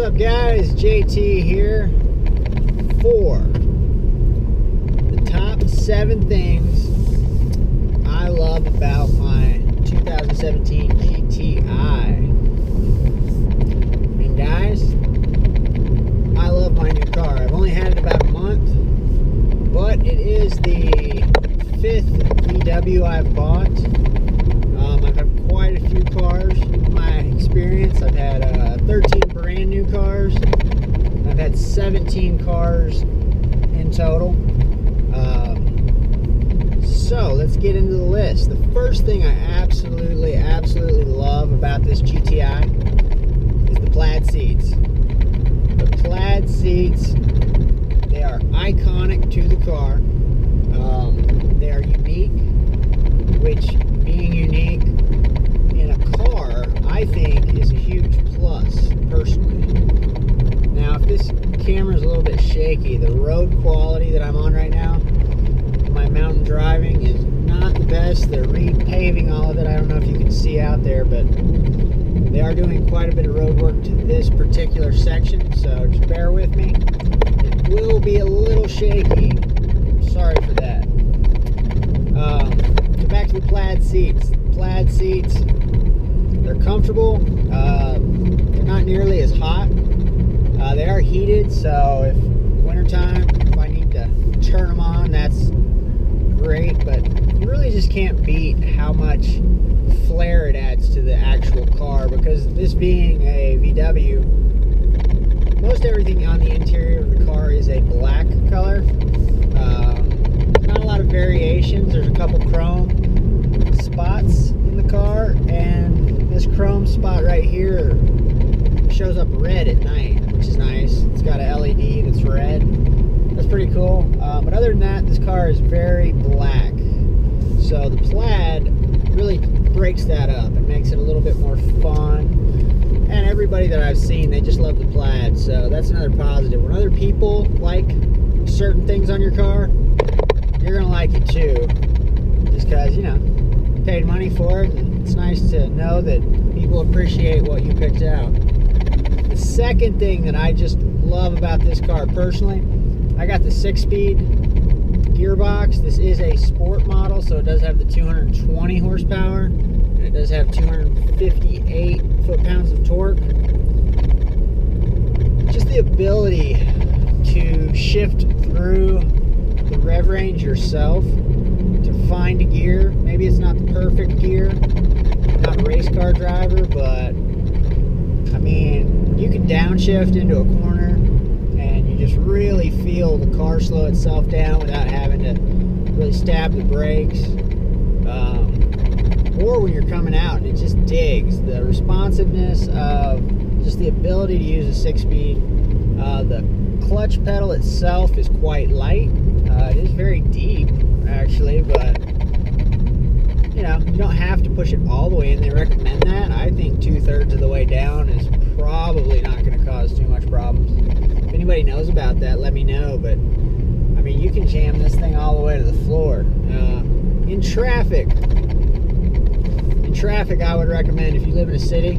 up, guys? JT here for the top 7 things I love about my 2017 GTI. And guys, I love my new car. I've only had it about a month, but it is the 5th VW I've bought. I've had quite a few cars in my experience. I've had 13 brand new cars. I've had 17 cars in total. So let's get into the list. The first thing I absolutely love about this GTI is the plaid seats. The plaid seats, they are iconic to the car. They are unique, which being unique in a car, I think, is a huge plus, personally. Now, if this camera is a little bit shaky, the road quality that I'm on right now, my mountain driving, is not the best. They're repaving all of it. I don't know if you can see out there, but they are doing quite a bit of road work to this particular section, so just bear with me. It will be a little shaky. Sorry for that. So back to the plaid seats. Plaid seats, they're comfortable. They're not nearly as hot. They are heated, so if wintertime, if I need to turn them on, that's great, but you really just can't beat how much flair it adds to the actual car, because this being a VW, most everything on the interior of the car is a black color. Not a lot of variations. There's a couple chrome spots in the car, and this chrome spot right here shows up red at night, which is nice. It's got a LED that's red. That's pretty cool. But other than that, this car is very black. So the plaid really breaks that up and makes it a little bit more fun. And everybody that I've seen, they just love the plaid. So that's another positive. When other people like certain things on your car, you're gonna like it too. Just because, you know, you paid money for it, and it's nice to know that people appreciate what you picked out. The second thing that I just love about this car personally, I got the 6-speed gearbox. This is a sport model, so it does have the 220 horsepower, and it does have 258 foot-pounds of torque. Just the ability to shift through the rev range yourself, to find a gear. Maybe it's not the perfect gear. I'm not a race car driver, but I mean, you can downshift into a corner and you just really feel the car slow itself down without having to really stab the brakes. Or when you're coming out, and it just digs. The responsiveness of just the ability to use a 6-speed. The clutch pedal itself is quite light. It is very deep, actually, but you know, you don't have to push it all the way in. They recommend that. I think 2/3 of the way down is probably not going to cause too much problems. If anybody knows about that, let me know. But I mean, you can jam this thing all the way to the floor. In traffic, I would recommend, if you live in a city,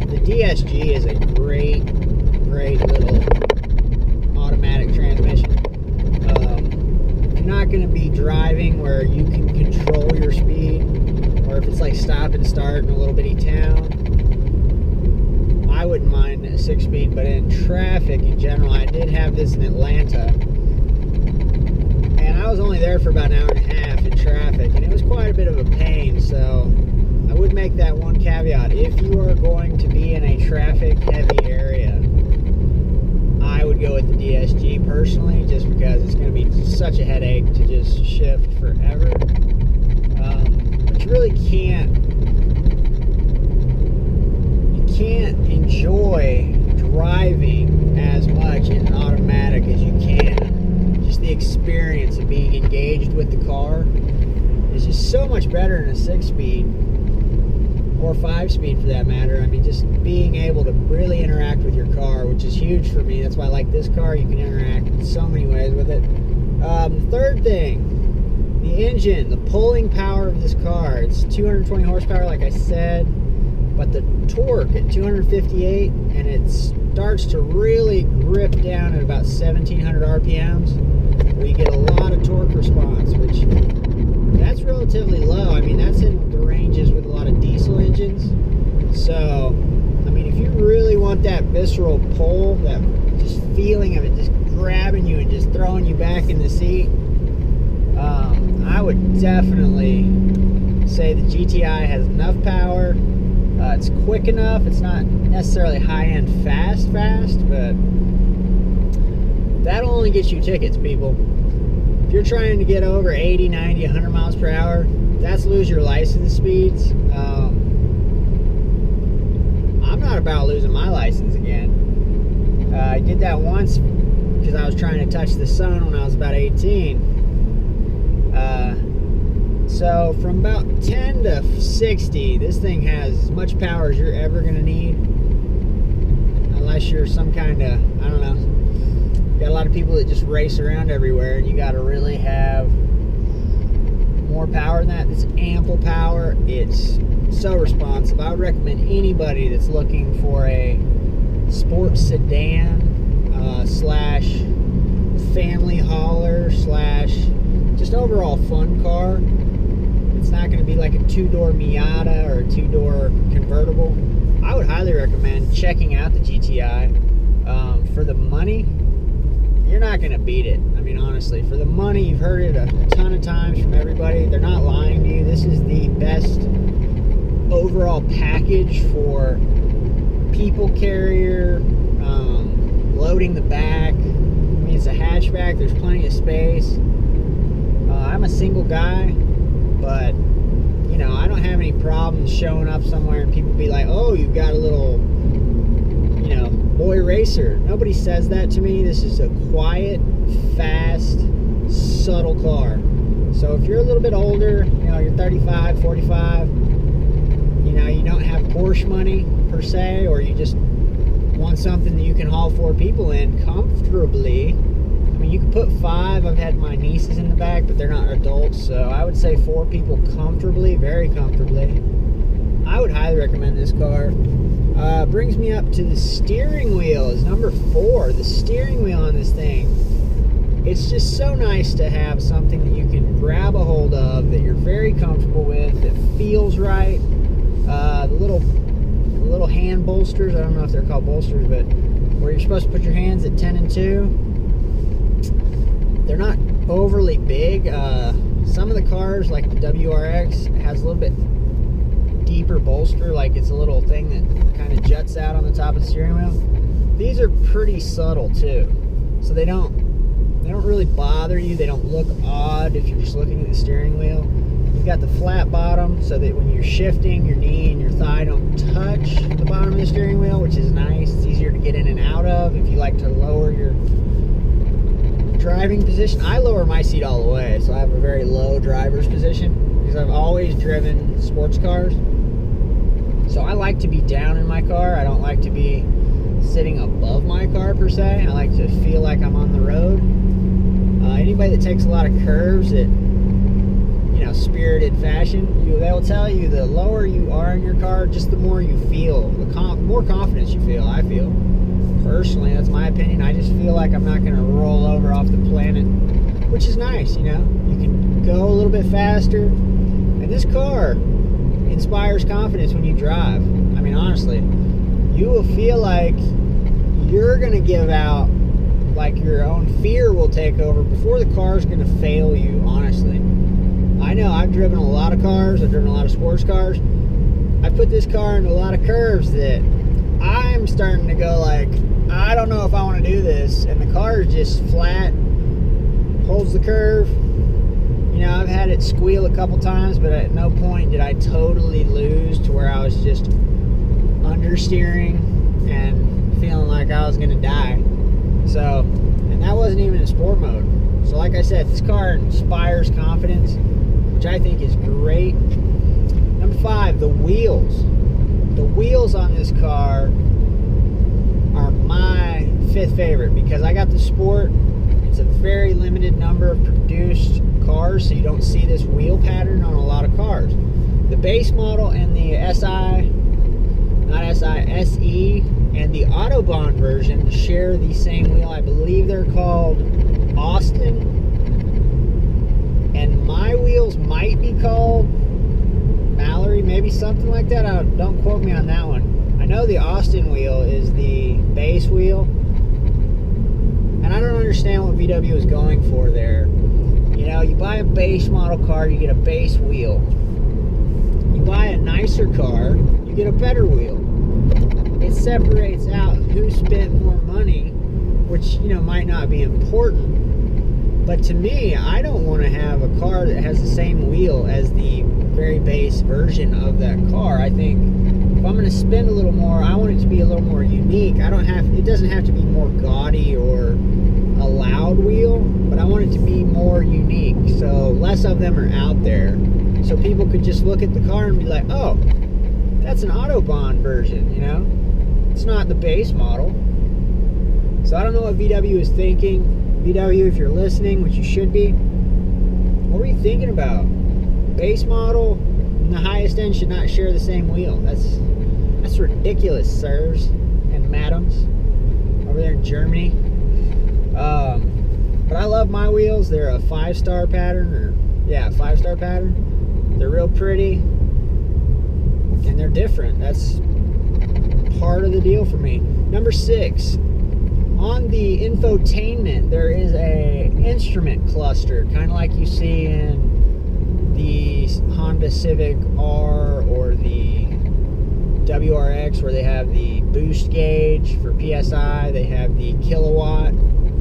the DSG is a great little automatic transmission. If you're not going to be driving where you can control your speed, or if it's like stop and start in a little bitty town, I wouldn't mind a 6-speed. But in traffic in general, I did have this in Atlanta, and I was only there for about an hour and a half in traffic, and it was quite a bit of a pain. So I would make that one caveat. If you are going to be in a traffic heavy area, I would go with the DSG personally, just because it's going to be such a headache to just shift forever. But you really can't enjoy driving as much in an automatic as you can. Just the experience of being engaged with the car is just so much better in a 6-speed, or 5-speed for that matter. I mean, just being able to really interact with your car, which is huge for me. That's why I like this car. You can interact in so many ways with it. The third thing, the engine, the pulling power of this car. It's 220 horsepower, like I said. but the torque at 258, and it starts to really grip down at about 1700 RPMs, where you get a lot of torque response, which that's relatively low. I mean, that's in the ranges with a lot of diesel engines. So, I mean, if you really want that visceral pull, that just feeling of it just grabbing you and just throwing you back in the seat, I would definitely say the GTI has enough power. It's quick enough. It's not necessarily high-end fast, but that'll only get you tickets, people. If you're trying to get over 80, 90, 100 miles per hour, that's lose your license speeds. I'm not about losing my license again. I did that once because I was trying to touch the sun when I was about 18. So from about 10 to 60, this thing has as much power as you're ever going to need. Unless you're some kind of, I don't know, you got a lot of people that just race around everywhere, and you got to really have more power than that. It's ample power. It's so responsive. I would recommend anybody that's looking for a sports sedan slash family hauler slash just overall fun car. It's not going to be like a two-door Miata or a two-door convertible. I would highly recommend checking out the GTI. For the money, you're not going to beat it. I mean, honestly, for the money, you've heard it a ton of times from everybody. They're not lying to you. This is the best overall package for people carrier, loading the back. I mean, it's a hatchback. There's plenty of space. I'm a single guy, but you know, I don't have any problems showing up somewhere and people be like, oh, you've got a little, you know, boy racer. Nobody says that to me. This is a quiet, fast, subtle car. So if you're a little bit older, you know, you're 35, 45, you know, you don't have Porsche money per se, or you just want something that you can haul 4 people in comfortably. I mean, you can put 5. I've had my nieces in the back, but they're not adults, so I would say 4 people comfortably, very comfortably. I would highly recommend this car. Brings me up to the steering wheel is number 4. The steering wheel on this thing. It's just so nice to have something that you can grab a hold of, that you're very comfortable with, that feels right. The little hand bolsters, I don't know if they're called bolsters, but where you're supposed to put your hands at 10 and 2. They're not overly big. Some of the cars, like the WRX, has a little bit deeper bolster, like it's a little thing that kind of juts out on the top of the steering wheel. These are pretty subtle too, so they don't really bother you. They don't look odd if you're just looking at the steering wheel. You've got the flat bottom so that when you're shifting, your knee and your thigh don't touch the bottom of the steering wheel, which is nice. It's easier to get in and out of if you like to lower your driving position. I lower my seat all the way, so I have a very low driver's position because I've always driven sports cars. So I like to be down in my car. I don't like to be sitting above my car per se. I like to feel like I'm on the road. Anybody that takes a lot of curves at, you know, spirited fashion, they will tell you the lower you are in your car, just the more you feel, the more confidence you feel. I feel. Personally, that's my opinion. I just feel like I'm not going to roll over off the planet, which is nice, you know. You can go a little bit faster, and this car inspires confidence when you drive. I mean, honestly, you will feel like you're going to give out, like your own fear will take over before the car's going to fail you, honestly. I know I've driven a lot of cars. I've driven a lot of sports cars. I put this car into a lot of curves that I'm starting to go like, I don't know if I want to do this, and the car is just flat, holds the curve. You know, I've had it squeal a couple times, but at no point did I totally lose to where I was just understeering and feeling like I was going to die. So, and that wasn't even in sport mode. So like I said, this car inspires confidence, which I think is great. Number 5, the wheels. The wheels on this car are my 5th favorite because I got the Sport. It's a very limited number of produced cars, so you don't see this wheel pattern on a lot of cars. The base model and the SI PSI SE and the Autobahn version share the same wheel. I believe they're called Austin, and my wheels might be called Mallory, maybe something like that. Don't quote me on that one. I know the Austin wheel is the base wheel, and I don't understand what VW is going for there. You know, you buy a base model car, you get a base wheel. You buy a nicer car, you get a better wheel. It separates out who spent more money, which, you know, might not be important. But to me, I don't want to have a car that has the same wheel as the very base version of that car. I think if I'm going to spend a little more, I want it to be a little more unique. It doesn't have to be more gaudy or a loud wheel, but I want it to be more unique. So less of them are out there. So people could just look at the car and be like, oh, that's an Autobahn version, you know? It's not the base model. So I don't know what VW is thinking. VW, if you're listening, which you should be, what were you thinking about? Base model and the highest end should not share the same wheel. That's ridiculous, sirs and madams over there in Germany. But I love my wheels. They're a 5-star pattern, 5-star pattern. They're real pretty, and they're different. That's part of the deal for me. Number 6, on the infotainment, there is a instrument cluster, kind of like you see in the Honda Civic R or the WRX, where they have the boost gauge for PSI, they have the kilowatt